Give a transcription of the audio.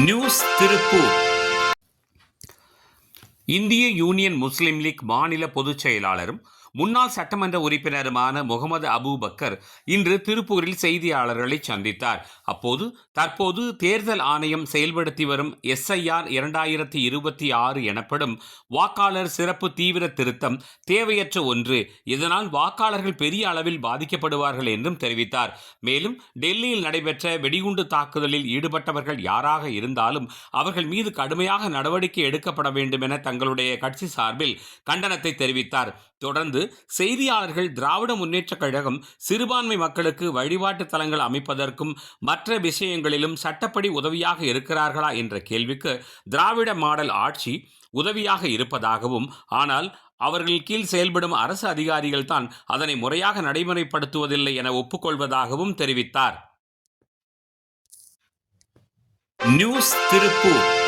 News Tiruppur. இந்திய union முஸ்லிம் league மாநில பொதுச் செயலாளரும் முன்னாள் சட்டமன்ற உறுப்பினருமான முகமது அபூபக்கர் இன்று திருப்பூரில் செய்தியாளர்களை சந்தித்தார். அப்போது தற்போது தேர்தல் ஆணையம் செயல்படுத்தி வரும் SIR 2026 எனப்படும் வாக்காளர் சிறப்பு தீவிர திருத்தம் தேவையற்ற ஒன்று. இதனால் வாக்காளர்கள் பெரிய அளவில் பாதிக்கப்படுவார்கள் என்றும் தெரிவித்தார். மேலும் டெல்லியில் நடைபெற்ற வெடிகுண்டு தாக்குதலில் ஈடுபட்டவர்கள் யாராக இருந்தாலும் அவர்கள் மீது கடுமையாக நடவடிக்கை எடுக்கப்பட வேண்டும் என தங்களுடைய கட்சி சார்பில் கண்டனத்தை தெரிவித்தார். தொடர்ந்து செய்தியாளர்கள் திராவிட முன்னேற்றக் கழகம் சிறுபான்மை மக்களுக்கு வழிபாட்டு தலங்கள் அமைப்பதற்கும் மற்ற விஷயங்களிலும் சட்டப்படி உதவியாக இருக்கிறார்களா என்ற கேள்விக்கு திராவிட மாடல் ஆட்சி உதவியாக இருப்பதாகவும், ஆனால் அவர்கள் கீழ் செயல்படும் அரசு அதிகாரிகள் தான் அதனை முறையாக நடைமுறைப்படுத்துவதில்லை என ஒப்புக்கொள்வதாகவும் தெரிவித்தார். நியூஸ் திருப்பூர்.